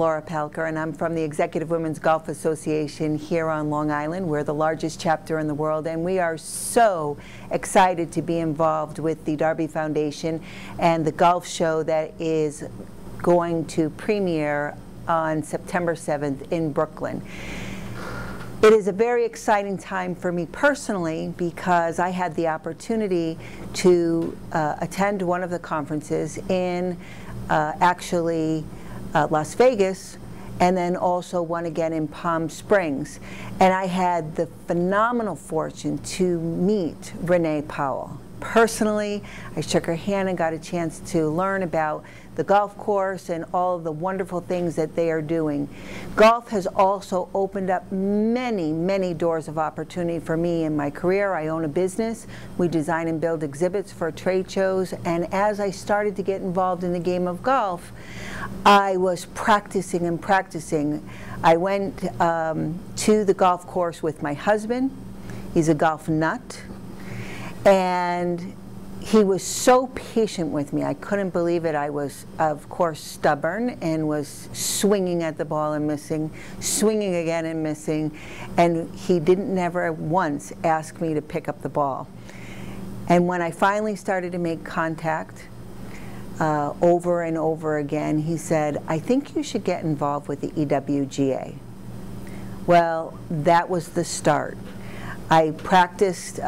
Laura Palker, and I'm from the Executive Women's Golf Association here on Long Island. We're the largest chapter in the world, and we are so excited to be involved with the Darby Foundation and the golf show that is going to premiere on September 7th in Brooklyn. It is a very exciting time for me personally because I had the opportunity to attend one of the conferences in Las Vegas, and then also one again in Palm Springs. And I had the phenomenal fortune to meet Renee Powell. Personally, I shook her hand and got a chance to learn about the golf course and all of the wonderful things that they are doing. Golf has also opened up many, many doors of opportunity for me in my career. I own a business. We design and build exhibits for trade shows, and as I started to get involved in the game of golf, I was practicing and practicing. I went to the golf course with my husband. He's a golf nut. And he was so patient with me. I couldn't believe it. I was, of course, stubborn and was swinging at the ball and missing, swinging again and missing. And he didn't never once ask me to pick up the ball. And when I finally started to make contact over and over again, he said, "I think you should get involved with the EWGA." Well, that was the start. I practiced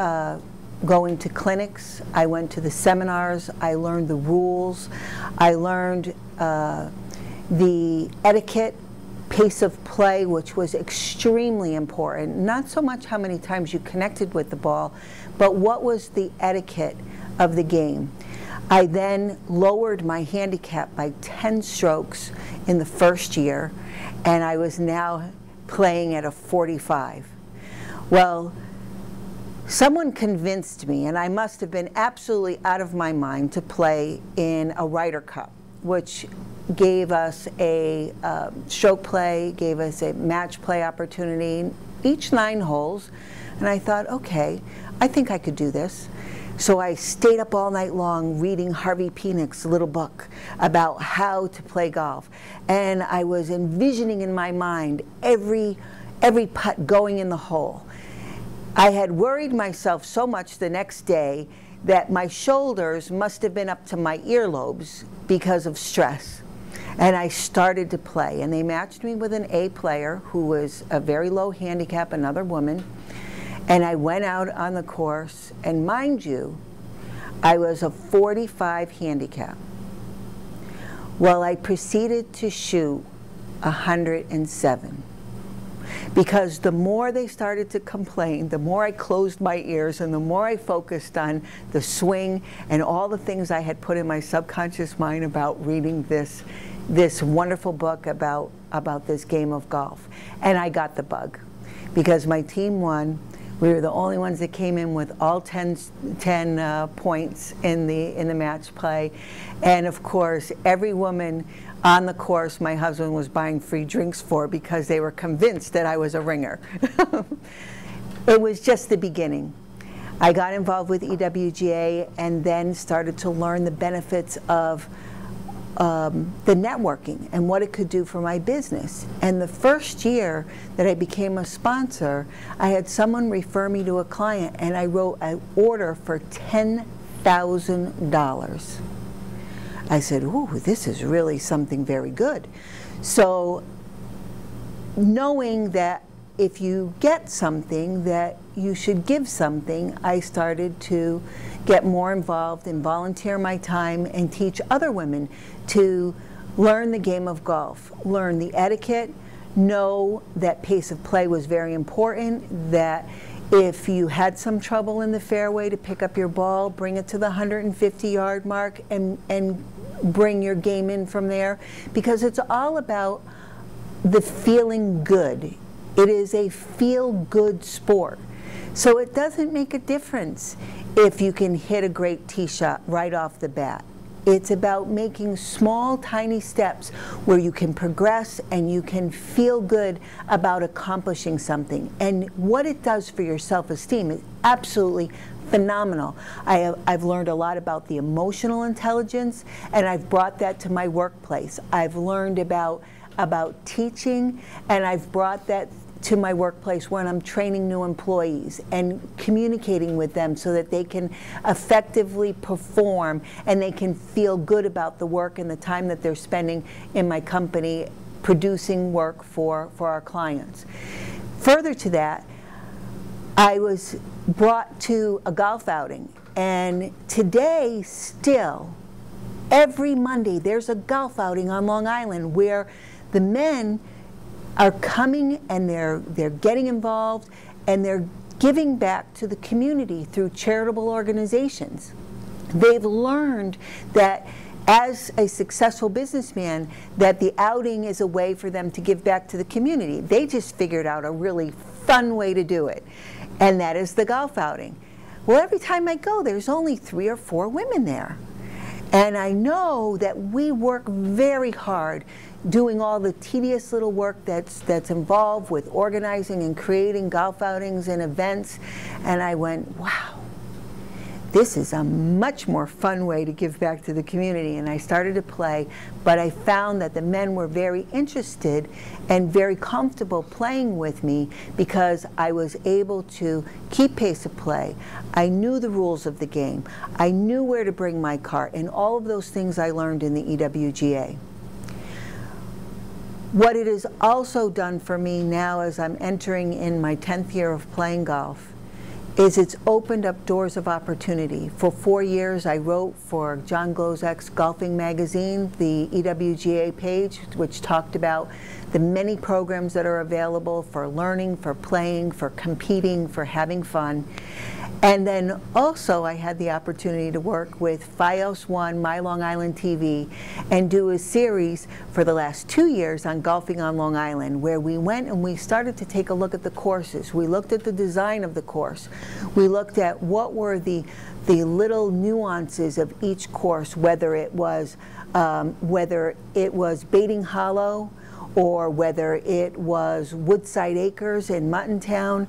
going to clinics, I went to the seminars, I learned the rules, I learned the etiquette, pace of play, which was extremely important. Not so much how many times you connected with the ball, but what was the etiquette of the game. I then lowered my handicap by 10 strokes in the first year, and I was now playing at a 45. Well, someone convinced me, and I must have been absolutely out of my mind, to play in a Ryder Cup, which gave us a stroke play, gave us a match play opportunity, each 9 holes. And I thought, okay, I think I could do this. So I stayed up all night long reading Harvey Penick's little book about how to play golf. And I was envisioning in my mind every putt going in the hole. I had worried myself so much the next day that my shoulders must have been up to my earlobes because of stress. And I started to play, and they matched me with an A player who was a very low handicap, another woman. And I went out on the course, and mind you, I was a 45 handicap. Well, I proceeded to shoot 107. Because the more they started to complain, the more I closed my ears and the more I focused on the swing and all the things I had put in my subconscious mind about reading this wonderful book about this game of golf. And I got the bug because my team won. We were the only ones that came in with all 10 points in the match play. And of course, every woman on the course my husband was buying free drinks for because they were convinced that I was a ringer. It was just the beginning. I got involved with EWGA and then started to learn the benefits of the networking and what it could do for my business. And the first year that I became a sponsor, I had someone refer me to a client, and I wrote an order for $10,000. I said, ooh, this is really something very good. So knowing that if you get something that you should give something, I started to get more involved and volunteer my time and teach other women to learn the game of golf, learn the etiquette, know that pace of play was very important, that if you had some trouble in the fairway to pick up your ball, bring it to the 150-yard mark and bring your game in from there, because it's all about the feeling good. It is a feel-good sport. So it doesn't make a difference if you can hit a great tee shot right off the bat. It's about making small, tiny steps where you can progress and you can feel good about accomplishing something. And what it does for your self-esteem is absolutely phenomenal. I've learned a lot about the emotional intelligence, and I've brought that to my workplace. I've learned about about teaching, and I've brought that to my workplace when I'm training new employees and communicating with them so that they can effectively perform and they can feel good about the work and the time that they're spending in my company producing work for our clients. Further to that, I was brought to a golf outing, and today still, every Monday there's a golf outing on Long Island where the men are coming and they're getting involved and they're giving back to the community through charitable organizations. They've learned that as a successful businessman, that the outing is a way for them to give back to the community. They just figured out a really fun way to do it, and that is the golf outing. Well, every time I go, there's only 3 or 4 women there. And I know that we work very hard doing all the tedious little work that's involved with organizing and creating golf outings and events. And I went, wow, this is a much more fun way to give back to the community. And I started to play, but I found that the men were very interested and very comfortable playing with me because I was able to keep pace of play. I knew the rules of the game. I knew where to bring my cart, and all of those things I learned in the EWGA. What it has also done for me now as I'm entering in my 10th year of playing golf is it's opened up doors of opportunity. For 4 years, I wrote for John Glozek's Golfing Magazine, the EWGA page, which talked about the many programs that are available for learning, for playing, for competing, for having fun. And then also I had the opportunity to work with FiOS 1, My Long Island TV, and do a series for the last 2 years on golfing on Long Island, where we went and we started to take a look at the courses. We looked at the design of the course. We looked at what were the little nuances of each course, whether it was Baiting Hollow, or whether it was Woodside Acres in Muttontown.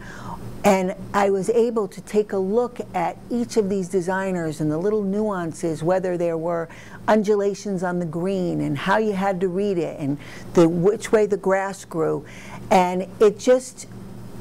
And I was able to take a look at each of these designers and the little nuances, whether there were undulations on the green and how you had to read it and which way the grass grew. And it just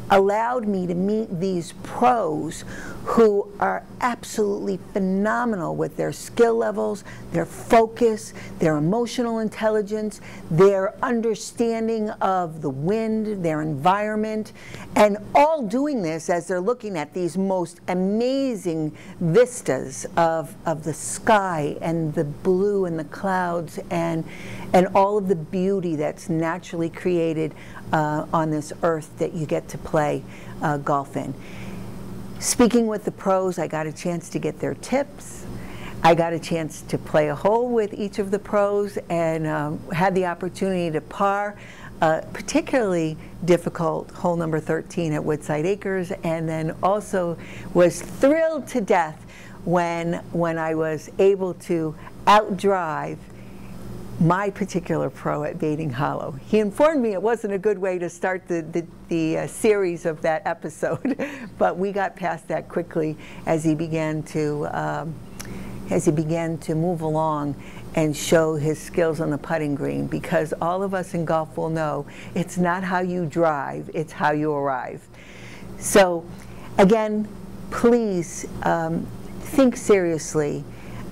allowed me to meet these pros who are absolutely phenomenal with their skill levels, their focus, their emotional intelligence, their understanding of the wind, their environment, and all doing this as they're looking at these most amazing vistas of the sky and the blue and the clouds and all of the beauty that's naturally created on this earth that you get to play golf in. Speaking with the pros, I got a chance to get their tips. I got a chance to play a hole with each of the pros and had the opportunity to par particularly difficult hole number 13 at Woodside Acres, and then also was thrilled to death when I was able to outdrive my particular pro at Baiting Hollow. He informed me it wasn't a good way to start the series of that episode, but we got past that quickly as he began to move along and show his skills on the putting green, because all of us in golf will know it's not how you drive, it's how you arrive. So again, please think seriously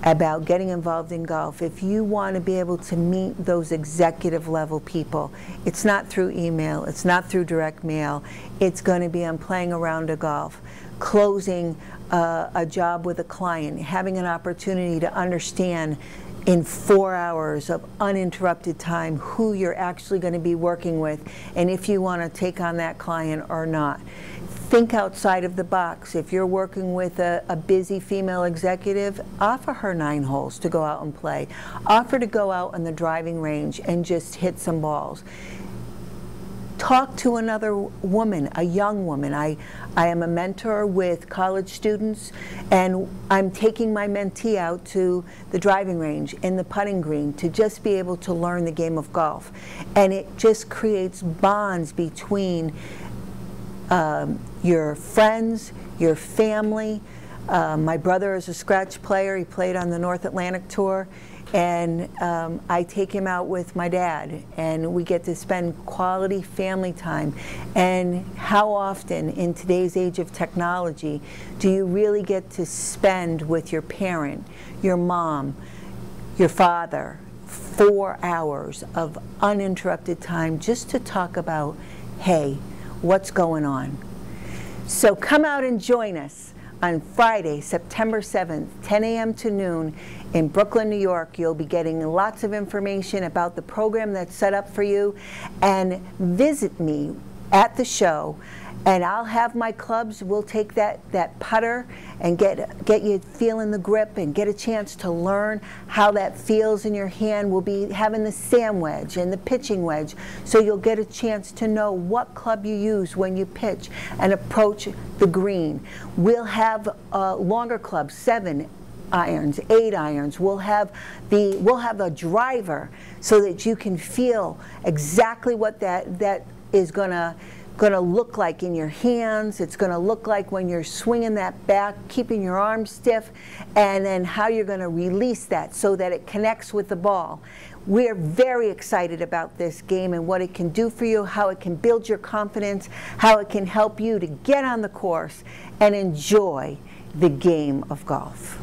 about getting involved in golf. If you want to be able to meet those executive level people, it's not through email, it's not through direct mail, it's going to be on playing a round of golf, closing a job with a client, having an opportunity to understand in 4 hours of uninterrupted time who you're actually going to be working with and if you want to take on that client or not. Think outside of the box. If you're working with a busy female executive, offer her 9 holes to go out and play. Offer to go out on the driving range and just hit some balls. Talk to another woman, a young woman. I am a mentor with college students, and I'm taking my mentee out to the driving range and the putting green to just be able to learn the game of golf. And it just creates bonds between your friends, your family. My brother is a scratch player. He played on the North Atlantic Tour. And I take him out with my dad, and we get to spend quality family time. And how often in today's age of technology do you really get to spend with your parent, your mom, your father, 4 hours of uninterrupted time just to talk about, hey, what's going on? So come out and join us on Friday, September 7th, 10 a.m. to noon in Brooklyn, New York. You'll be getting lots of information about the program that's set up for you. And visit me at the show, and I'll have my clubs. We'll take that putter and get you feeling the grip and get a chance to learn how that feels in your hand. We'll be having the sand wedge and the pitching wedge, so you'll get a chance to know what club you use when you pitch and approach the green. We'll have longer clubs, 7 irons, 8 irons. We'll have a driver so that you can feel exactly what that is gonna look like in your hands. It's gonna look like when you're swinging that bat, keeping your arms stiff, and then how you're gonna release that so that it connects with the ball. We're very excited about this game and what it can do for you, how it can build your confidence, how it can help you to get on the course and enjoy the game of golf.